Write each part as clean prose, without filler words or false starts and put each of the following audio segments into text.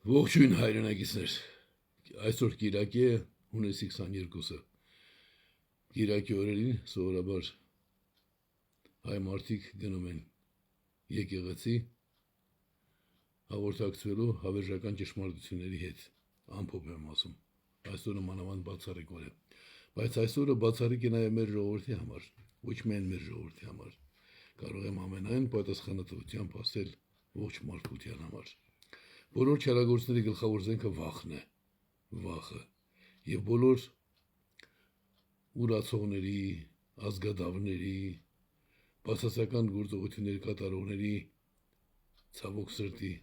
Ողջույն հայրենակիցներ, այսօր կիրակի է հունիսի 22-ը, կիրակի օրերին սովորաբար հայ մարդիկ գնում են եկեղեցի հաղորդակցվելու հավերժական ճշմարտությունների հետ, ամփոփ եմ ասում, այսօրը մանավանդ բացառիկ օր է, բայց այսօրը բացառիկ է նաև մեր ժողովրդի համար, ոչ միայն մեր ժողովրդի համար, կարող եմ ամենայն պատասխանատվությամբ ասել ողջ մարդկության համար։ Բոլոր չարագործների գլխավոր զենքը վախն է, վախը, և բոլոր ուրացողների, ազգադավների, բացասական գործողությունների կատարողների ցավոք սրտի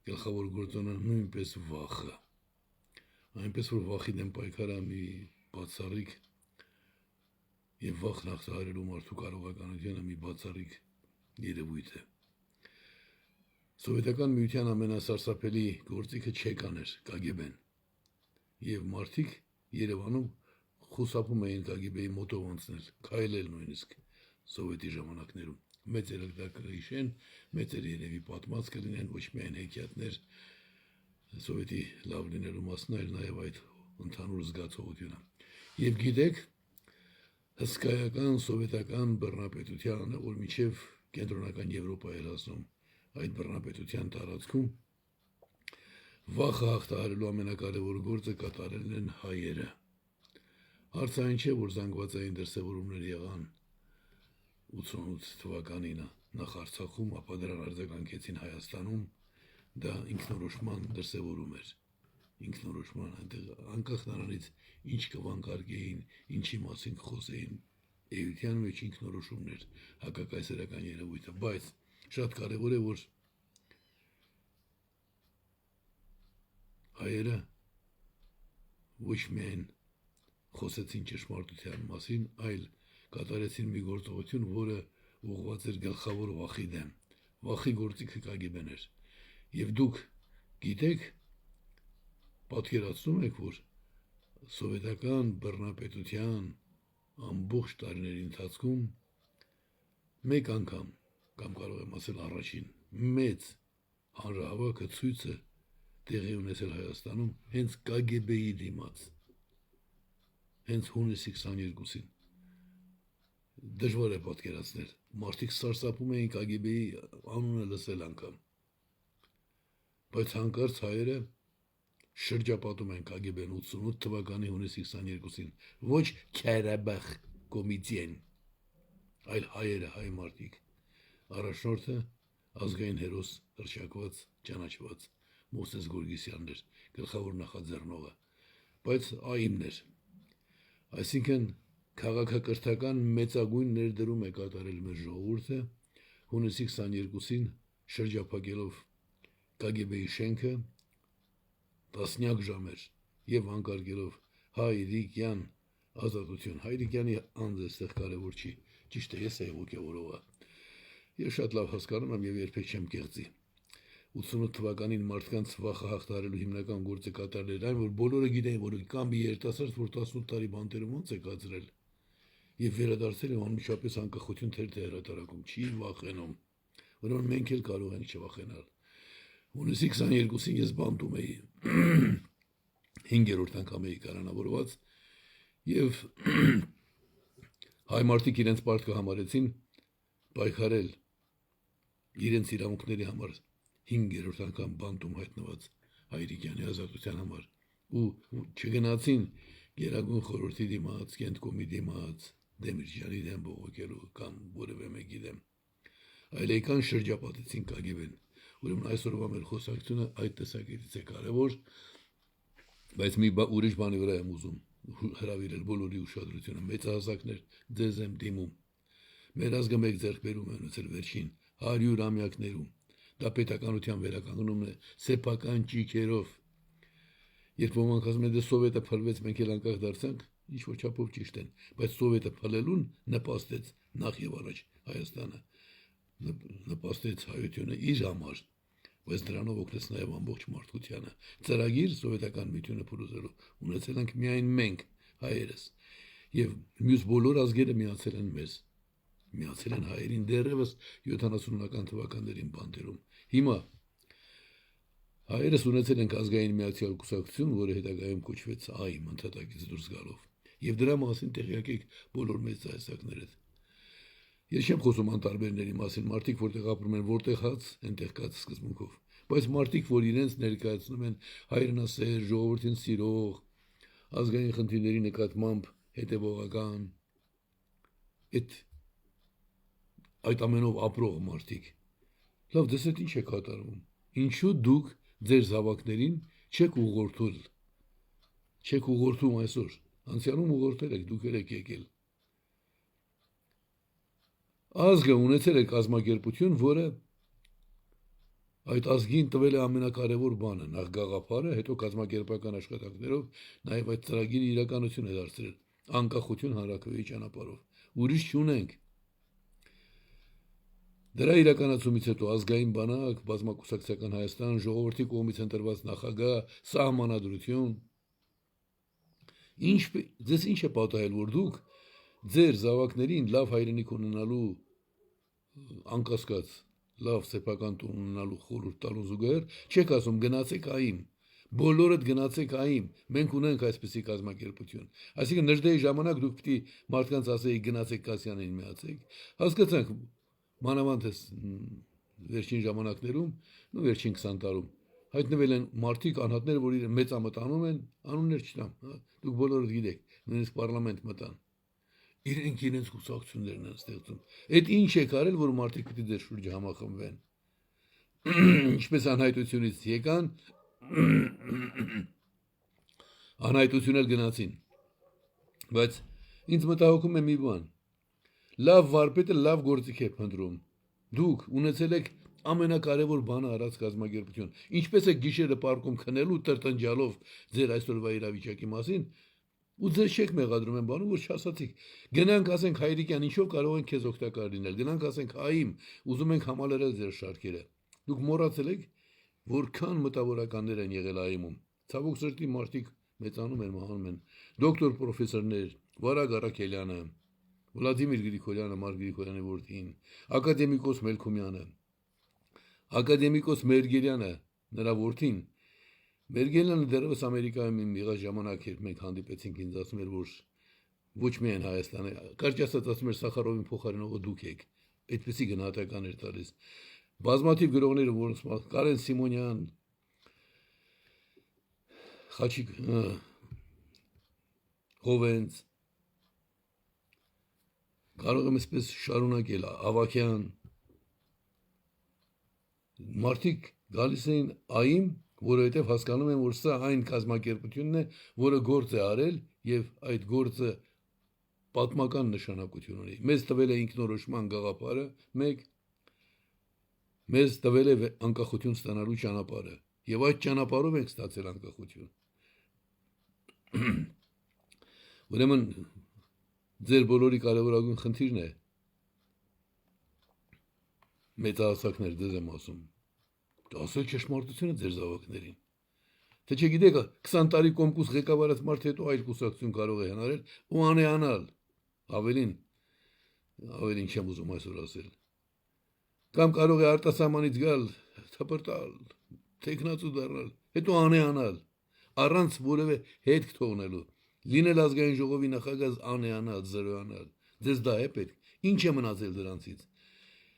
գլխավոր գործոնը նույնպես վախը, այնպես որ վախի դեմ պայքարը մի բացառիկ և վախն հաղթահարելու մարդու կարողականությունը մի բացառիկ երևույթ է։ Սովետական միության ամենասարսափելի գործիքը չեկան էր KGB-ն, և մարդիկ Երևանում խուսափում էին KGB-ի մոտով անցնել, քայլել նույնիսկ սովետի ժամանակներում։ Մեծերը դա կհիշեն, մեծերը երևի պատմած կլինեն, ոչ միայն հեքիաթներ սովետի լավ լինելու մասն, այլ նաև այդ ընդհանուր զգացողությունը։ Եվ գիտեք, հսկայական սովետական բռնապետությանը, որ մինչև կենտրոնական Եվրոպա էր հասնում, այդ բռնապետության տարածքում վախը հաղթահարելու ամենակարևոր գործը կատարել են հայերը։ Հարցը այն չէ, որ զանգվածային դրսևորումներ եղան 88 թվականին նախ Արցախում, ապա դրան արձագանքեցին Հայաստանում, դա ինքնորոշման դրսևորում էր, ինքնորոշման, այնտեղ անկախ նրանից ինչ կվանկարկեին, ինչի մասին կխոսեին, էության մեջ ինքնորոշումներ, հակակայսերական երևույթը, բայց շատ կարևոր է, որ հայերը ոչ միայն խոսեցին ճշմարտության մասին, այլ կատարեցին մի գործողություն, որը ուղղված էր գլխավոր վախի դեմ։ Վախի գործիքը KGB-ն էր։ Եվ դուք գիտեք, պատկերացնում եք, որ սովետական բռնապետության ամբողջ տարիների ընթացքում մեկ անգամ, կամ կարող եմ ասել առաջին, մեծ հանրահավաքը ցույցը տեղի ունեցել Հայաստանում հենց KGB-ի դիմաց, հենց հունիսի 22-ին, դժվար է պատկերացնել, մարդիկ սարսափում էին KGB-ի անունը լսել անգամ, բայց հանկարծ հայերը շրջապատում են KGB-ն 88 թվականի հունիսի 22-ին, ոչ Քարաբախ կոմիտեն, այլ հայերը, հայ մարդիկ, առաջնորդը ազգային հերոս հռչակված, ճանաչված Մովսես Գորգիսյանն էր, գլխավոր նախաձեռնողը, բայց ԱԻՄ-ն էր, այսինքն քաղաքակրթական մեծագույն ներդրում է կատարել մեր ժողովուրդը հունիսի 22-ին շրջափակելով KGB-ի շենքը տասնյակ ժամեր և անկարգելով Հայրիկյան ազատություն, Հայրիկյանի անձը այստեղ կարևոր չի, ճիշտ է, ես էի ոգևորողը, և շատ լավ հասկանում եմ և երբեք չեմ կեղծի։ 88 թվականին մարդկանց վախը հաղթահարելու հիմնական գործը կատարել էր այն, որ բոլորը գիտեն, որ կամ մի երիտասարդ, որ 18 տարի բանտերում ոնց է կացրել, և վերադարձել է անմիջապես անկախություն թերթ է հրատարակում, չի վախենում, ուրեմն մենք էլ կարող ենք չվախենալ։ Հունիսի 22-ին ես բանտում էի, 5-րդ անգամ էի կալանավորված, և հայ մարդիկ իրենց պարտքը համարեցին պայքարել իրենց իրավունքների համար 5-րդ անգամ բանտում հայտնված Հայրիկյանի ազատության համար ու չգնացին Գերագույն խորհրդի դիմաց, Կենտկոմի դիմաց, Դեմիրճյանի դեմ բողոքելու կամ որևէ մեկի դեմ, այլ եկան շրջապատեցին KGB-ն, ուրեմն այսօրվա մեր խոսակցությունը այդ տեսակետից է կարևոր, բայց մի ուրիշ բանի վրա եմ ուզում հրավիրել բոլորի ուշադրությունը, մեծահասակներ, ձեզ եմ դիմում, մեր ազգը մեկ ձեռքբերում է ունեցել վերջին 100-ամյակներում, դա պետականության վերականգնումն է սեփական ճիգերով, երբ ոմանք ասում են, դե Սովետը փլվեց, մենք էլ անկախ դարձանք, ինչ-որ չափով ճիշտ են, բայց Սովետը փլելուն նպաստեց նախ և առաջ Հայաստանը, նպաստեց հայությունը իր համար, բայց դրանով օգնեց նաև ամբողջ մարդկությանը։ Ծրագիր սովետական միությունը փլուզելու ունեցել ենք միայն մենք, հայերս, և մյուս բոլոր ազգերը միացել են մեզ, միացել են հայերին դեռևս 70-ական թվականներին բանտերում։ Հիմա Հայերս ունեցել ենք ազգային միացյալ կուսակցություն, որը հետագայում կոչվեց ԱԻՄ ընդհատակից դուրս գալով։ Եվ դրա մասին տեղյակ եք բոլոր մեծ հայաստաններդ։ Ես չեմ խոսում անտարբերների մասին, մարդիկ որտեղ ապրում են, որտեղ հաց, այնտեղ կաց սկզբունքով։ Բայց մարդիկ, որ իրենց ներկայացնում են հայրենասեր, ժողովրդին սիրող, ազգային խնդիրների նկատմամբ հետևողական, այդ ամենով ապրող մարդիկ։ Լավ, դες այդ ինչ է կատարվում։ Ինչու դուք ձեր զավակներին չեք ուղղորդում այսօր։ Անցյալում ուղղորդել եք, դուք եք եկել։ Ազգը ունեցել է կազմակերպություն, որը այդ ազգին տվել է ամենակարևոր բանը, նախ գաղափարը, հետո կազմակերպական աշխատանքներով, նաև այդ ծրագիրը իրականություն է դարձրել, անկախություն հանրաքվեի ճանապարհով։ Ուրիշ չունենք։ Դրա իրականացումից հետո ազգային բանակ, բազմակուսակցական Հայաստան, ժողովրդի կողմից ընտրված նախագահ, սահմանադրություն։ Ձեզ ինչ է պատահել, որ դուք ձեր զավակներին լավ հայրենիք ունենալու անկասկած լավ սեփական տուն ունենալու խորհուրդ տալու զուգահեռ չեք ասում գնացեք ԱԻՄ, բոլորդ գնացեք ԱԻՄ, մենք ունենք այսպիսի կազմակերպություն։ Այսինքն Նժդեի ժամանակ դուք պիտի մարդկանց ասեիք գնացեք Կասյանին միացեք։ Հասկացանք, մանավանդ վերջին ժամանակներում, վերջին 20 տարում հայտնվել են մարդիկ, անհատներ, որ իրեն մեծամտ անում են, անուններ չտամ, դուք բոլորդ գիտեք, նույնիսկ պարլամենտ մտան։ Իրենք իրենց կուսակցություններն են ստեղծում։ Այդ ինչ եք արել, որ մարդիկ պիտի ձեր շուրջը համախմբվեն։ Ինչպես անհայտությունից եկան, անհայտություն էլ գնացին։ Բայց ինձ մտահոգում է մի բան։ Լավ վարպետը լավ գործիք է փնտրում։ Դուք ունեցել եք ամենակարևոր բանը արած կազմակերպություն։ Ինչպես է գիշերը պարկում քնելու տրտնջալով ձեր այսօրվա իրավիճակի մասին, ու ձեզ չեք մեղադրում են բանում, որ չասացիք։ Գնանք ասենք Հայրիկյան, ինչով կարող են քեզ օգտակար լինել։ Գնանք ասենք ԱԻՄ, ուզում ենք համալրել ձեր շարքերը։ Դուք մոռացել եք, որքան մտավորականներ են եղել ԱԻՄ-ում։ Ցավոք սրտի մարդիկ մեծանում են, մահանում են։ Դոկտոր պրոֆեսորներ, Վարագ Արաքելյանը, Վլադիմիր Գրիգորյանը, Մարկ Գրիգորյանի որդին, ակադեմիկոս Մելքումյանը, ակադեմիկոս Մերգելյանը, նրա որդին։ Մերգելյանը դեռևս Ամերիկայում իմ եղած ժամանակ երբ մենք հանդիպեցինք, ինձ ասում էր, որ ոչ միայն Հայաստանը, կարճ ասած ասում էր Սախարովին փոխարինողը դուք եք։ Այդպիսի գնահատական էր տալիս։ Բազմաթիվ գրողները, որոնց Կարեն Սիմոնյան, Խաչիկ Հովենց, կարող եմ այսպես շարունակել, Ավակյան, մարդիկ գալիս էին ԱԻՄ, որովհետև հասկանում են, որ սա այն կազմակերպությունն է, որը գործ է արել եւ այդ գործը պատմական նշանակություն ունի։ Մեզ տվել է ինքնորոշման գաղափարը, մեկ մեզ տվել է անկախություն ստանալու ճանապարհը եւ այդ ճանապարհով ենք ստացել անկախություն։ Ուրեմն ձեր բոլորի կարևորագույն խնդիրն է մեծահասակներ դες եմ ասում։ Ասել ճշմարտությունը ձեր զավակներին։ Թե չգիտեք 20 տարի կոմկուս ղեկավարած մարդ հետո այլ կուսակցություն կարող է հնարել ու անեանալ։ Ավելին չեմ ուզում այսօր ասել։ Կամ կարող է արտասահմանից գալ, թփրտալ, տեխնացու դառնալ, հետո անեանալ, առանց որևէ հետք թողնելու։ Լինել ազգային ժողովի նախագահ անեանալ, զրոյանալ։ Ձեզ դա է պետք։ Ինչ է մնացել դրանցից։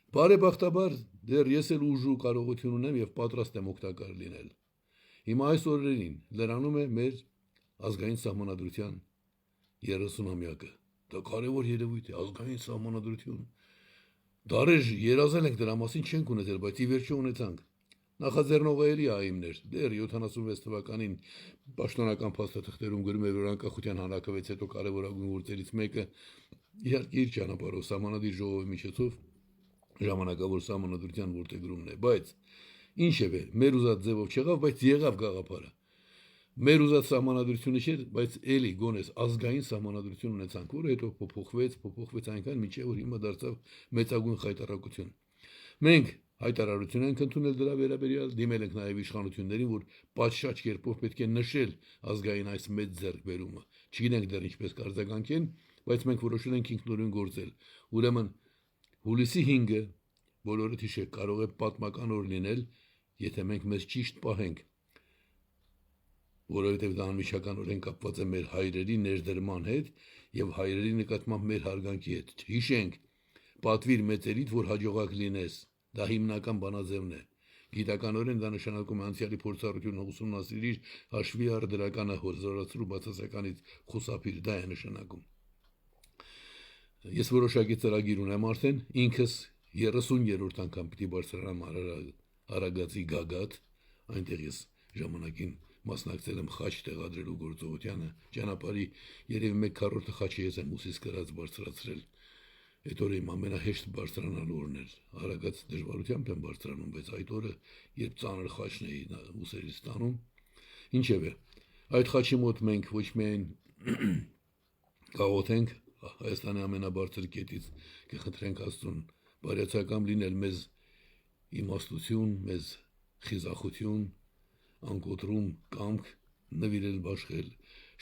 Բարեբախտաբար դեռ ես էլ ուժ ու կարողություն ունեմ եւ պատրաստ եմ օգտակար լինել։ Հիմա այս օրերին լրանում է մեր ազգային սահմանադրության 30-ամյակը։ Դա կարևոր երևույթ է, ազգային սահմանադրություն։ Դարեր երազել ենք դրա մասին չենք ունեցել, բայց ի վերջո ունեցանք։ Նախաձեռնողը էլի ԱԻՄ-ներ, դեռ 76 թվականին պաշտոնական փաստաթղթերում գրում է, որ անկախության հանրաքվեից հետո կարևորագույն գործերից մեկը իհարկե իր ճանապարհով սահմանադիր ժողովի միջոցով ժամանակավոր սահմանադրության որդեգրումն է, բայց ինչևէ, մեր ուզած ձևով չեղավ, բայց եղավ գաղափարը։ Մեր ուզած սահմանադրությունը չէր, բայց էլի գոնես ազգային սահմանադրություն ունեցանք, որը հետո փոփոխվեց այնքան, մինչև որ հիմա դարձավ մեծագույն խայտառակություն։ Մենք հայտարարություն ենք ընդունել դրա վերաբերյալ, դիմել ենք նաև իշխանություններին, որ պատշաճ կերպով պետք է նշել ազգային այս մեծ ձեռքբերումը։ Չգիտենք դեռ ինչպես կարձագանքեն, բայց մենք որոշել ենք ինքնուրույն գործել։ Ուրեմն հուլիսի 5-ը բոլորը հիշեք, կարող է պատմական օր լինել եթե մենք մեզ ճիշտ պահենք, որովհետև դա անմիջականորեն կապված է մեր հայրերի ներդրման հետ եւ հայրերի նկատմամբ մեր հարգանքի հետ։ Հիշենք, պատվիր մեծերիդ, որ հաջողակ լինես, դա հիմնական բանաձևն է։ Գիտականորեն դա նշանակում է անցյալի փորձառությունը ուսումնասիրիր, հաշվի առ դրականը հորզորացրու բացասականից խուսափիր, դա է նշանակում։ Ես որոշակի ծրագիր ունեմ արդեն, ինքս 30-րդ անգամ պիտի բարձրանամ Արագածի Գագաթ, այնտեղ ես ժամանակին մասնակցել եմ խաչ տեղադրելու գործողությանը, ճանապարհի երևի 1/4 խաչը ես եմ ուսիս կրած բարձրացրել։ Այդ օրը իմ ամենահեշտ բարձրանալու օրն էր։ Արագած դժվարությամբ եմ բարձրանում, բայց այդ օրը, երբ ծանր խաչն էի ուսերից տանում, ինչևէ, այդ խաչի մոտ մենք ոչ միայն կաղոթենք Հայաստանի ամենաբարձր կետից, կխնդրենք Աստծուն բարյացակամ լինել մեզ իմաստություն, մեզ խիզախություն, անկոտրում կամք, նվիրել բաշխել,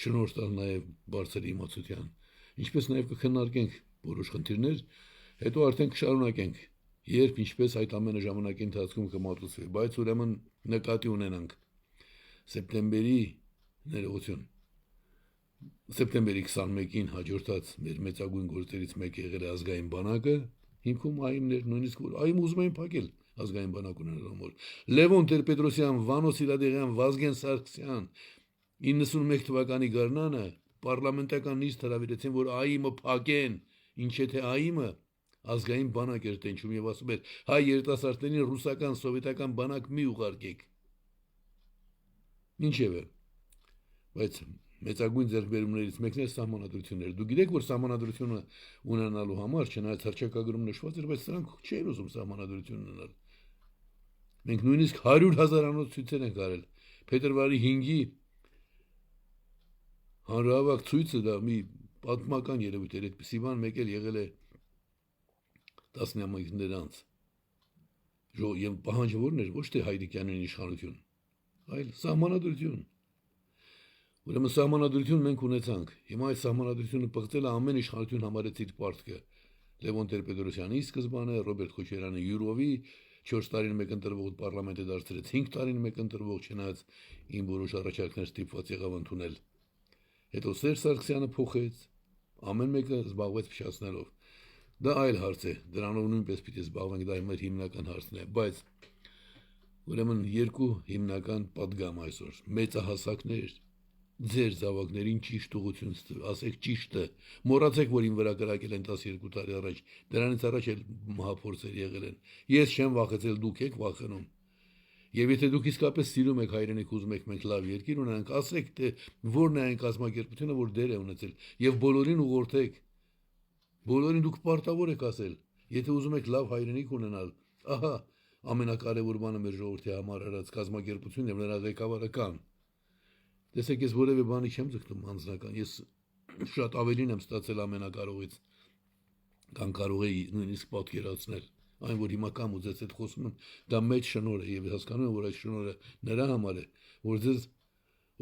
շնորհ տալ նաև բարձր իմացության, ինչպես նաև կքննարկենք որոշ խնդիրներ, հետո արդեն կշարունակենք, երբ ինչպես այդ ամենը ժամանակի ընթացքում կմատուցվի, բայց ուրեմն նկատի ունենանք սեպտեմբերի ներողություն Սեպտեմբերի 21-ին հաջորդած մեր մեծագույն գործերից մեկը եղել է ազգային բանակը, հիմքում այմներ նույնիսկ որ այմ ուզում էին փակել ազգային բանակ ունենալու համար։ Լևոն Տեր-Պետրոսյան, Վանո Սիրադեղյան, Վազգեն Սարգսյան 91 թվականի գարնանը պարլամենտական նիստ հրավիրեցին, որ այմը փակեն, ինչ եթե այմը ազգային բանակ էր տենչում եւ ասում էր հայ երիտասարդներին ռուսական, սովետական բանակ մի ուղարկեք։ Ինչևէ, բայց մեծագույն ձեռքբերումներից մեկն է սահմանադրությունները։ Դու գիտեք, որ սահմանադրությունը ունենալու համար, չնայած հռչակագրում նշված էր, բայց նրանք չէին ուզում սահմանադրություն ունենալ։ Մենք նույնիսկ 100,000 անոց ցույցեր ենք արել։ Փետրվարի 5-ի հանրահավաք ցույցը դա մի պատմական երևույթ էր, այդպիսի բան մեկ էլ եղել է տասնամյակներ անց։ Եվ պահանջը որն էր, ոչ թե Հայրիկյանին իշխանություն, այլ սահմանադրություն։ Ուրեմն սահմանադրություն մենք ունեցանք։ Հիմա այդ սահմանադրությունը պղծելը ամեն իշխանություն համարեց իր պարտքը։ Լևոն Տեր-Պետրոսյանի սկզբանը, Ռոբերտ Քոչարյանը յուրովի 4 տարին մեկ ընտրվող պարլամենտը դարձրեց 5 տարին մեկ ընտրվող, չնայած իմ որոշ առաջարկներ ստիպված եղավ ընդունել։ Հետո Սերժ Սարգսյանը փոխեց, ամեն մեկը զբաղվեց փչացնելով։ Դա այլ հարց է, դրանով նույնպես պիտի զբաղվենք, դա մեր հիմնական հարցն է, բայց ուրեմն երկու հիմնական պատգամ այսօր, մեծահասակներ, ձեր զավակներին ճիշտ ուղղություն ասեք ճիշտը, մոռացեք, որ իմ վրա կրակել են 12 տարի առաջ, դրանից առաջ էլ մահափորձեր եղել են, ես չեմ վախեցել, դուք եք վախենում, եւ եթե դուք իսկապես սիրում եք հայրենիք, ուզում եք մենք լավ երկիր ունենանք, ասեք, թե որն է այն կազմակերպությունը, որ դեր է ունեցել, եւ բոլորին ուղղորդեք, բոլորին դուք պարտավոր եք ասել, եթե ուզում եք լավ հայրենիք ունենալ, ահա ամենակարևոր բանը մեր ժողովրդի համար արած կազմակերպությունն եւ նրա ղեկավարը կան։ Տեսեք, ես որևէ բանի չեմ ձգտում անձնական, ես շատ ավելին եմ ստացել ամենակարողից, կան կարող էի նույնիսկ պատկերացնել, այն որ հիմա կամ ուզեց այդ խոսում եմ, դա մեծ շնորհ է եւ հասկանում եմ, որ այդ շնորհը նրա համար է, որ ձեզ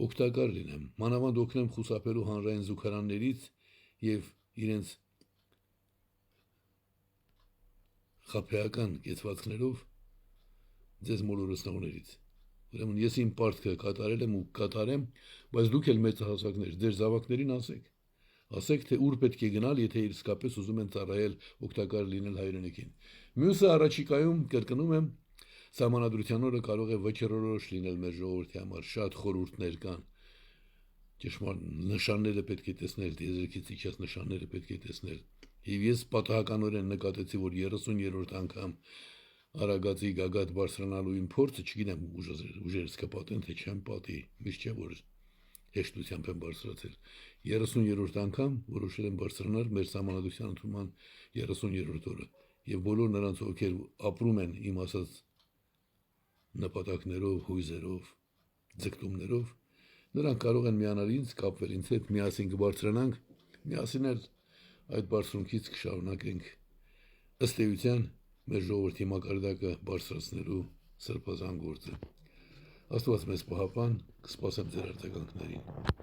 օգտակար լինեմ, մանավանդ օգնեմ խուսափելու հանրային զուգարաններից եւ իրենց խափեական կեցվածքներով ձեզ մոլորեցնողներից։ Ուրեմն ես իմ պարտքը կատարել եմ ու կատարեմ, բայց դուք էլ մեծահասակներ, ձեր զավակներին ասեք, թե ուր պետք է գնալ, եթե իսկապես ուզում են ծառայել, օգտակար լինել հայրենիքին։ Մյուսը առաջիկայում կրկնում եմ, սահմանադրության օրը կարող է վճռորոշ լինել մեր ժողովրդի համար, շատ խորհուրդներ կան։ Ճշմարիտ նշանները պետք է տեսնել, դիեզերքից իջած նշանները պետք է տեսնել։ Եվ ես պատահականորեն նկատեցի, որ 30-րդ անգամ Արագածի Գագաթ բարձրանալու իմ փորձը, չգիտեմ ուժերս կպատեն, թե չեմ պատի, միշտ չէ որ հեշտությամբ եմ բարձրացել։ 30-րդ անգամ որոշել եմ բարձրանալ մեր սահմանադրության ընդունման 30-րդ օրը, եւ բոլոր նրանց, ովքեր ապրում են իմ ասած նպատակներով, հույզերով, ձգտումներով, նրանք կարող են միանալ ինձ, կապվել ինձ հետ, միասին կբարձրանանք, միասին էլ այդ բարձունքից կշարունակենք ըստ էության մեր ժողովրդի մակարդակը բարձրացնելու սրբազան գործը։ Աստված մեզ պահապան, կսպասեմ ձեր արձագանքներին։